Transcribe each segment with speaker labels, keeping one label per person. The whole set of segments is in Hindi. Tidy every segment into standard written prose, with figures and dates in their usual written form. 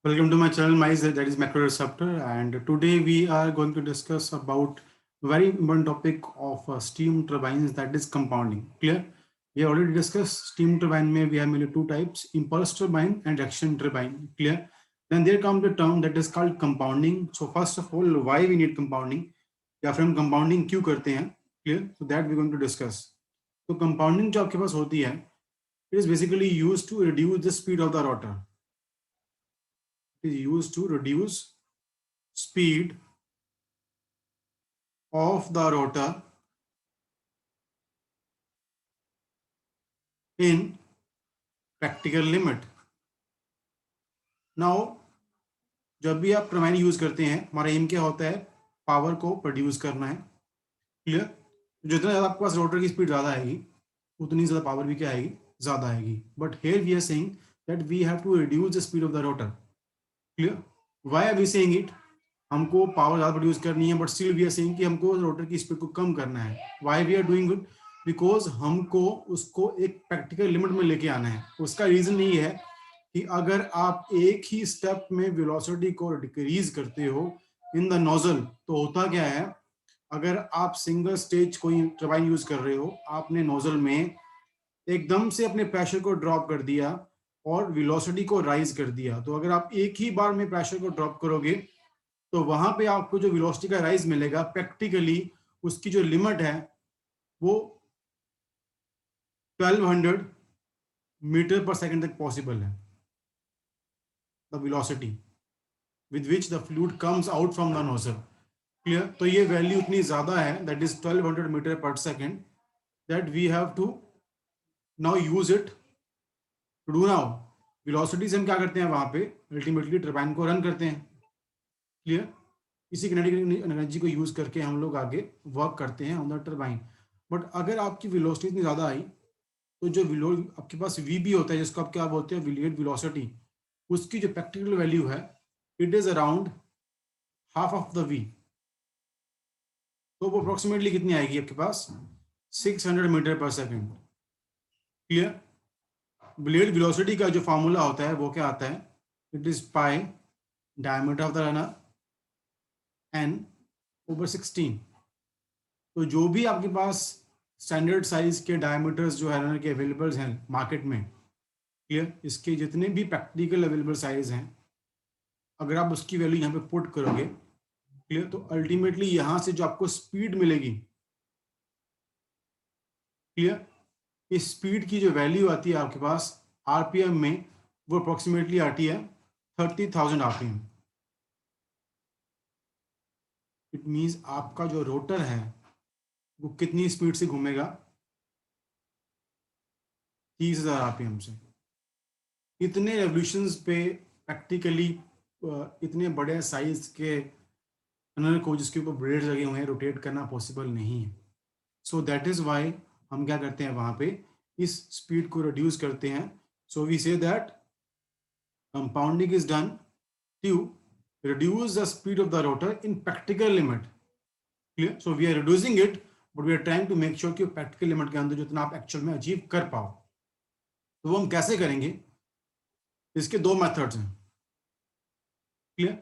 Speaker 1: Welcome to my channel, that is Macro Receptor, and today we are going to discuss about very important topic of steam turbines, that is compounding. Clear? We have already discussed steam turbine. May we have mainly two types: impulse turbine and reaction turbine. Clear? Then there comes the term that is called compounding. So first of all, why we need compounding? या फिर हम compounding क्यों करते हैं? Clear? So that we are going to discuss. So compounding जो आपके पास होती है, it is basically used to reduce the speed of the rotor. Is used to reduce speed of the rotor in practical limit. Now जब भी आप टर्बाइन यूज करते हैं, हमारा एम क्या होता है? पावर को प्रोड्यूस करना है. क्लियर? जितना ज़्यादा आपके पास रोटर की स्पीड ज़्यादा आएगी, उतनी ज़्यादा पावर भी क्या आएगी? ज़्यादा आएगी. But here we are saying that we have to reduce the speed of the rotor. Clear? Why are we saying it? हमको पावर ज़्यादा प्रोड्यूस करनी है, but still we are saying कि हमको रोटर की स्पीड को कम करना है. Why we are doing it? Because हमको उसको एक प्रैक्टिकल लिमिट में लेके आना है. उसका रीजन यही है कि अगर आप एक ही स्टेप में वेलोसिटी को डिक्रीज करते हो इन द नोजल, तो होता क्या है? अगर आप सिंगल स्टेज कोई टर्बाइन यूज कर रहे हो, आपने नोजल में एकदम से अपने प्रेशर को ड्रॉप कर दिया और वेलोसिटी को राइज कर दिया, तो अगर आप एक ही बार में प्रेशर को ड्रॉप करोगे तो वहां पे आपको जो वेलोसिटी का राइज मिलेगा, प्रैक्टिकली उसकी जो लिमिट है वो 1200 मीटर पर सेकंड तक पॉसिबल है. The velocity with which the fluid comes out from the nozzle. Clear? तो ये वैल्यू इतनी ज्यादा है, दैट इज 1200 मीटर पर second, that we have to now use it to do now. Velocity से हम क्या करते हैं? वहां पे अल्टीमेटली टर्बाइन को रन करते हैं. क्लियर? इसी किनेटिक एनर्जी को यूज करके हम लोग आगे वर्क करते हैं ऑन द टर्बाइन. बट अगर आपकी वेलोसिटी इतनी ज्यादा आई, तो जो आपके पास वी होता है, जिसको आप क्या बोलते हैं? वेलिएट वेलोसिटी, उसकी जो प्रैक्टिकल वैल्यू है, it is around half of the V. तो वो अप्रोक्सीमेटली कितनी आएगी आपके पास? 600 मीटर पर सेकेंड. क्लियर? ब्लेड वेलोसिटी का जो फॉर्मूला होता है वो क्या आता है? It is pi diameter of the runner n/16. तो जो भी आपके पास स्टैंडर्ड साइज के डायमीटर्स जो है रनर के अवेलेबल हैं मार्केट में, क्लियर, इसके जितने भी प्रैक्टिकल अवेलेबल साइज हैं, अगर आप उसकी वैल्यू यहाँ पे पुट करोगे, क्लियर, तो अल्टीमेटली यहाँ से जो आपको स्पीड मिलेगी, क्लियर, इस स्पीड की जो वैल्यू आती है आपके पास आरपीएम में, वो अप्रोक्सीमेटली आती है 30,000 आरपीएम. इट मीन्स आपका जो रोटर है वो कितनी स्पीड से घूमेगा? 30,000 आरपीएम से. इतने रेवोल्यूशंस पे प्रैक्टिकली इतने बड़े साइज के रनर को जिसके ऊपर ब्लेड्स लगे हुए हैं रोटेट करना पॉसिबल नहीं है. सो दैट इज वाई हम क्या करते हैं? वहां पे इस स्पीड को रिड्यूस करते हैं. So we say that compounding is done to reduce the speed of the rotor in practical limit. Clear? So we are reducing it, but we are trying to make sure कि practical limit के अंदर जितना आप एक्चुअल में अचीव कर पाओ. तो वो हम कैसे करेंगे? इसके दो मेथड्स हैं. क्लियर?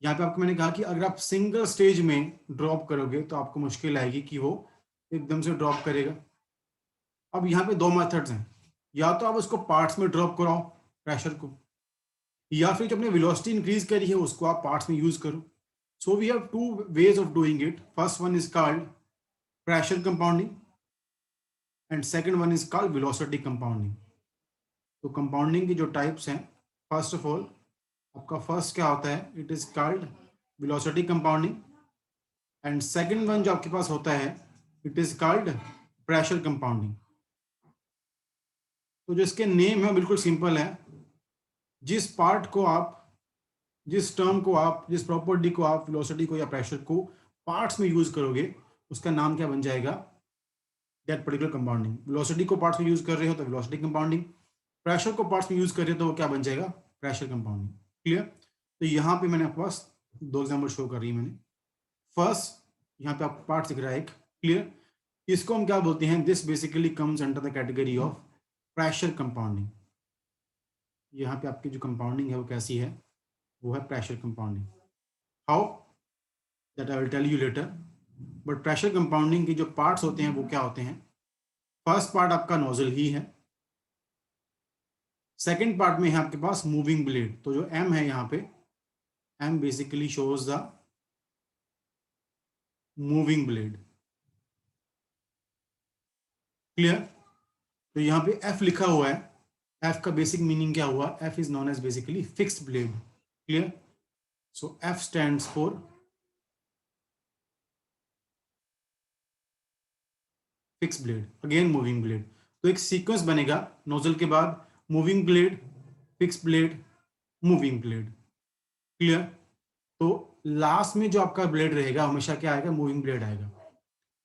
Speaker 1: यहाँ पे आपको मैंने कहा कि अगर आप सिंगल स्टेज में ड्रॉप करोगे तो आपको मुश्किल आएगी कि वो एकदम से ड्रॉप करेगा. अब यहाँ पे दो मेथड्स हैं. या तो आप उसको पार्ट्स में ड्रॉप कराओ प्रेशर को, या फिर जो अपने वेलोसिटी इंक्रीज करी है उसको आप पार्ट्स में यूज करो. So we have two ways of doing it. First one is called pressure compounding and second one is called velocity compounding. तो कंपाउंडिंग की जो टाइप्स हैं, फर्स्ट ऑफ ऑल आपका फर्स्ट क्या होता है? It is called velocity compounding. And second one जो आपके पास होता है, it is called pressure compounding. तो जो इसके नेम है बिल्कुल सिंपल है. जिस पार्ट को आप, जिस टर्म को आप, जिस प्रॉपर्टी को आप वेलोसिटी को या प्रेशर को पार्ट्स में यूज करोगे, उसका नाम क्या बन जाएगा? That particular compounding. वेलोसिटी को पार्ट्स में यूज कर रहे हो तो वेलोसिटी कंपाउंडिंग, प्रेशर को पार्ट्स में यूज कर रहे हो तो वो क्या बन जाएगा? Pressure compounding. क्लियर? तो यहाँ पे मैंने आपके पास दो एग्जाम्पल शो कर रही है मैंने. फर्स्ट यहाँ पे आपको पार्ट दिख रहा है एक. क्लियर? इसको हम क्या बोलते हैं? This basically comes under the category of pressure compounding. यहाँ पे आपकी जो कंपाउंडिंग है वो कैसी है? वो है pressure compounding. How, that I will tell you later. But pressure compounding के जो पार्ट्स होते हैं वो क्या होते हैं? फर्स्ट पार्ट आपका नोजल ही है। सेकेंड पार्ट में है आपके पास मूविंग ब्लेड। तो जो एम है यहाँ पे, am basically shows the moving blade. Clear? तो यहाँ पे एफ लिखा हुआ है। एफ का बेसिक मीनिंग क्या हुआ? F is known as basically fixed blade. Clear? So F stands for fix blade, again moving blade. तो एक सीक्वेंस बनेगा नोजल के बाद moving blade, fix blade, moving blade. Clear? तो लास्ट में जो आपका ब्लेड रहेगा हमेशा क्या आएगा? मूविंग ब्लेड आएगा।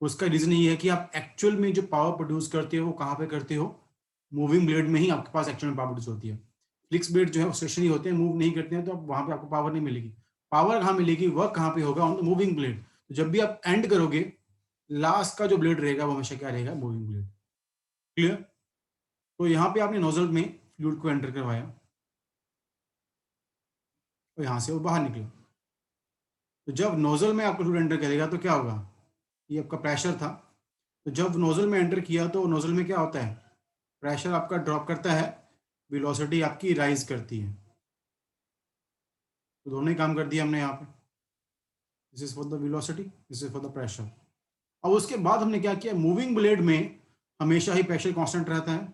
Speaker 1: उसका रीजन ये है कि आप एक्चुअल में जो पावर प्रोड्यूस करते हो वो कहाँ पे करते हो? मूविंग ब्लेड में ही आपके पास एक्चुअल में पावर प्रोड्यूस होती है। फिक्स ब्लेड जो है स्टेशनरी होते हैं, मूव नहीं करते हैं, तो आप वहां पे आपको पावर नहीं मिलेगी। पावर कहाँ मिलेगी? वर्क कहाँ पे होगा? On the moving blade. तो जब भी आप एंड करोगे, लास्ट का जो ब्लेड रहेगा वो हमेशा क्या रहेगा? Moving blade. क्लियर? तो यहाँ पे आपने नोजल में फ्लूइड को एंटर करवाया और यहाँ से वो बाहर निकला। तो जब नोजल में आपका फ्लूइड एंटर करेगा तो क्या होगा? ये आपका प्रेशर था। तो जब नोजल में एंटर किया तो नोजल में क्या होता है? प्रेशर आपका ड्रॉप करता है, वेलोसिटी आपकी राइज करती है। तो दोनों ही काम कर दिया हमने यहाँ पे। This is for the velocity, this is for the pressure. अब उसके बाद हमने क्या किया? मूविंग ब्लेड में हमेशा ही प्रेशर कांस्टेंट रहता है।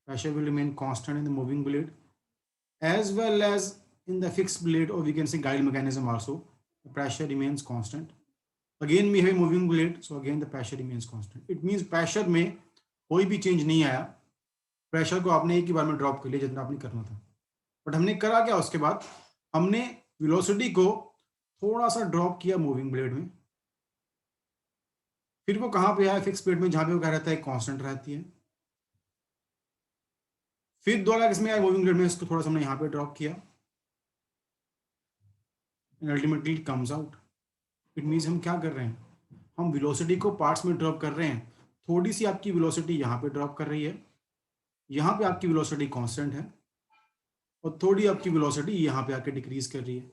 Speaker 1: Pressure will remain constant in the moving blade as well as in the fixed blade, or we can say guide mechanism also. The pressure remains constant. Again we have a moving blade, so again the pressure remains constant. It means pressure में कोई भी चेंज नहीं आया। प्रेशर को आपने एक ही बार में ड्रॉप कर लिया जितना आपने करना था। बट हमने करा क्या उसके बाद? हमने वेलोसिटी को थोड़ा सा ड्रॉप किया मूविंग ब्लेड में। फिर वो कहाँ पे आया? फिक्स ब्लेड में, जहाँ पे वो क्या रहता है? कांस्टेंट रहती है। फिर दोबारा किसमें आया? मूविंग ब्लेड में। इसको थोड़ा सा हमने यहाँ पे ड्रॉप किया and ultimately comes out. It means हम क्या कर रहे हैं? हम वेलोसिटी को पार्ट्स में ड्रॉप कर रहे हैं। थोड़ी सी आपकी वेलोसिटी यहाँ पे ड्रॉप कर रही है, यहाँ पे आपकी वेलोसिटी कांस्टेंट है, और थोड़ी आपकी वेलोसिटी यहाँ पे आके डिक्रीज कर रही है।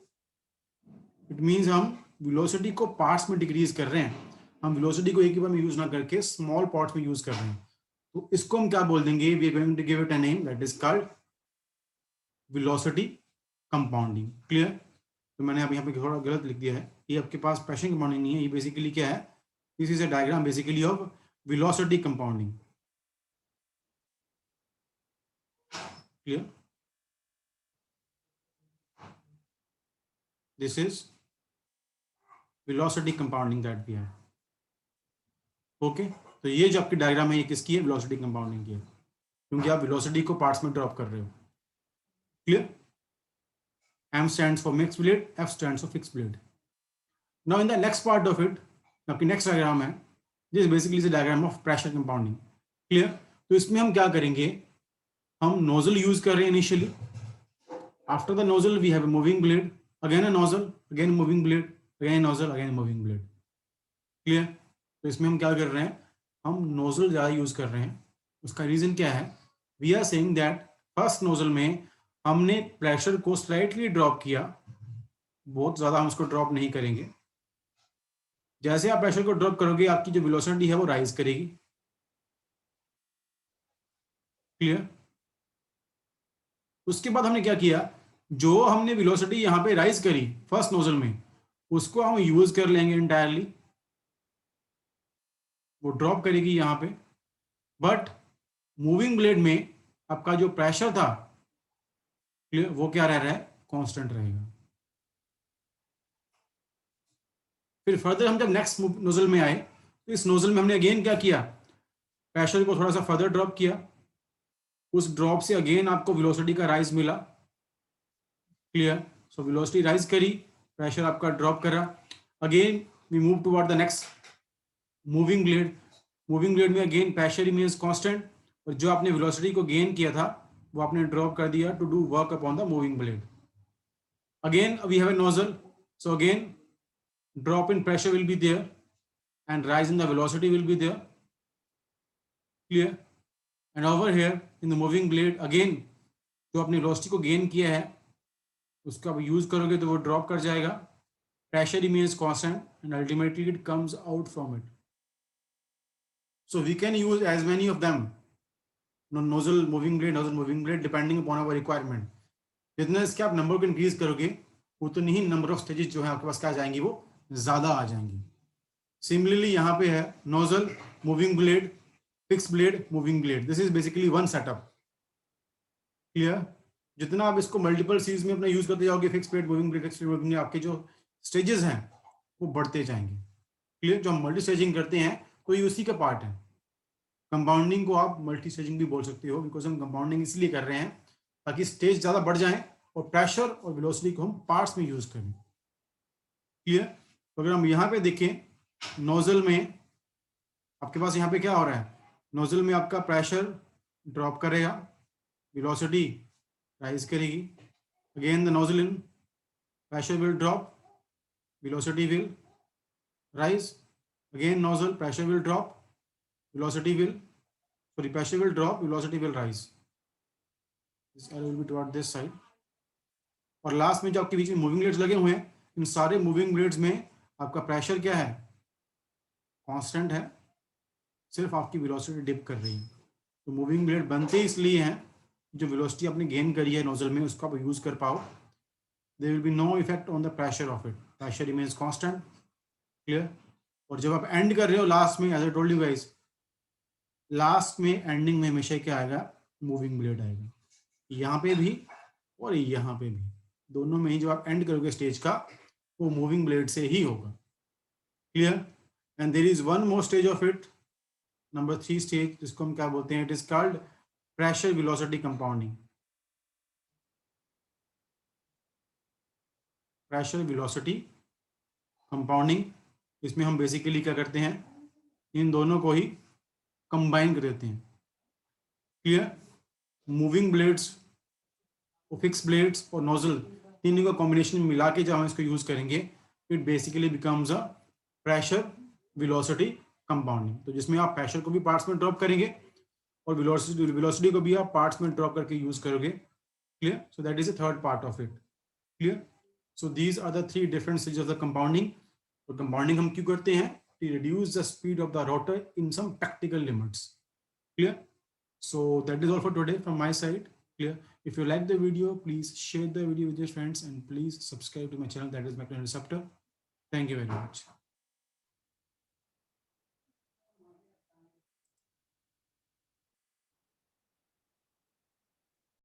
Speaker 1: इट मीन्स हम वेलोसिटी को पार्ट्स में डिक्रीज कर रहे हैं। हम वेलोसिटी को एक ही बार में यूज ना करके स्मॉल पार्ट्स में यूज कर रहे हैं। तो इसको हम क्या बोल देंगे? We are going to give it a name that is called velocity compounding. Clear? तो मैंने अब यहाँ पे थोड़ा गलत लिख दिया है। ये आपके पास प्रेशर कंपाउंडिंग नहीं है, ये बेसिकली क्या है? This is a diagram basically of velocity compounding. Clear? This is velocity compounding that we have. Okay, तो ये जो आपकी डायग्राम है ये किसकी है? वेलोसिटी कंपाउंडिंग की है, क्योंकि आप वेलोसिटी को पार्ट्स में ड्रॉप कर रहे हो। Clear? M stands for mixed blade, F stands for fixed blade. Now in the next part of it, आपकी नेक्स्ट डायग्राम है, this basically is a diagram of pressure compounding. Clear? तो इसमें हम क्या करेंगे? हम नोजल यूज कर रहे हैं initially. After the nozzle we have a moving blade, again a nozzle, again moving blade, again nozzle, again moving blade. Clear? तो इसमें हम क्या कर रहे हैं? हम नोजल ज़्यादा यूज कर रहे हैं। उसका रीजन क्या है? We are saying that first nozzle में हमने प्रेशर को स्लाइटली ड्रॉप किया, बहुत ज़्यादा हम उसको ड्रॉप नहीं करेंगे। जैसे आप प्रेशर को ड्रॉप करोगे आपकी जो वेलोसिटी है वो राइज करेगी। क्लियर? उसके बाद हमने क्या किया? जो हमने वेलोसिटी यहाँ पे राइज करी फर्स्ट नोजल में, उसको हम यूज कर लेंगे इंटायरली, वो ड्रॉप करेगी यहाँ पे। बट मूविंग ब्लेड में आपका जो प्रेशर था, क्लियर, वो क्या रह रहा है? कांस्टेंट रहेगा। फिर फर्दर हम जब नेक्स्ट नोजल में आए तो इस नोजल में हमने अगेन क्या किया? प्रेशर को थोड़ा सा फर्दर ड्रॉप किया। उस ड्रॉप से अगेन आपको वेलोसिटी का राइज मिला। क्लियर? सो वेलोसिटी राइज करी, प्रेशर आपका ड्रॉप करा, again we move toward the next moving blade. Moving blade में अगेन प्रेशर रिमेन्स कांस्टेंट, और जो आपने वेलोसिटी को गेन किया था वो आपने ड्रॉप कर दिया to do work upon the moving blade. Again we have a nozzle, so again drop in pressure will be there and rise in the velocity will be there. Clear? And over here in the moving blade again जो आपने वेलोसिटी को गेन किया है उसको आप यूज करोगे तो वो ड्रॉप कर जाएगा, pressure remains constant and ultimately it comes out from it. So we can use as many of them, nozzle, moving blade depending upon our requirement. जितना इसके आप नंबर को इंक्रीज करोगे उतनी ही नंबर ऑफ स्टेजेस जो है आपके पास क्या जाएंगी, वो ज्यादा आ जाएंगी. सिमिलरली यहाँ पे है nozzle, moving blade, fix blade, moving blade. This is basically one setup. Clear? जितना आप इसको मल्टीपल सीरीज में अपना यूज करते जाओगे, fix blade, moving blade, fix blade, moving, आपके जो स्टेजेस हैं वो बढ़ते जाएंगे. क्लियर? जो हम मल्टी स्टेजिंग करते हैं तो ये उसी का पार्ट है. कंपाउंडिंग को आप मल्टी स्टेजिंग भी बोल सकते हो, बिकॉज हम कंपाउंडिंग इसलिए कर रहे हैं ताकि स्टेज ज़्यादा बढ़ जाए और प्रेशर और वेलोसिटी को हम पार्ट्स में यूज करें. क्लियर? तो अगर हम यहाँ पे देखें नोजल में आपके पास यहाँ पे क्या हो रहा है, नोजल में आपका प्रेशर ड्रॉप करेगा, वेलोसिटी राइज करेगी. Again the nozzle in, pressure will drop, velocity will rise. Again nozzle, pressure will drop, velocity will pressure will drop, velocity will rise. This arrow will be toward this side. और लास्ट में जो आपके बीच में मूविंग ब्लेड्स लगे हुए हैं, इन सारे मूविंग ब्लेड्स में आपका प्रेशर क्या है, कांस्टेंट है, सिर्फ आपकी वेलोसिटी डिप कर रही है. तो मूविंग ब्लेड बनते इसलिए हैं जो वेलोसिटी आपने गेन करी है नोजल में उसको आप यूज कर पाओ. There will be no effect on the pressure of it. Pressure remains constant. Clear? और जब आप एंड कर रहे हो लास्ट में, as I told you guys, last में एंडिंग में हमेशा क्या आएगा, मूविंग ब्लेड आएगा. यहाँ पे भी और यहाँ पे भी, दोनों में ही जब आप एंड करोगे स्टेज का वो मूविंग ब्लेड से ही होगा. Clear? And there is one more stage of it, number 3 stage, जिसको हम क्या बोलते हैं, it is called pressure velocity compounding. Pressure velocity compounding, इसमें हम बेसिकली क्या करते हैं, इन दोनों को ही कंबाइन कर देते हैं. क्लियर? मूविंग ब्लेड्स और फिक्स ब्लेड्स और नोजल तीनों का कॉम्बिनेशन मिला के जब हम इसको यूज करेंगे, it basically becomes a pressure velocity compounding. तो जिसमें आप प्रेशर को भी पार्ट्स में ड्रॉप करेंगे और वेलोसिटी को भी आप पार्ट्स में ड्रॉप करके यूज करोगे. Clear? So that is the third part of it. Clear? So these are the 3 different stages of the compounding. तो compounding हम क्यों करते हैं, to reduce the speed of the rotor in some practical limits. Clear? So that is all for today from my side. Clear? If you like the video, please share the video with your friends and please subscribe to my channel, that is Magnetic Receptor. Thank you very much.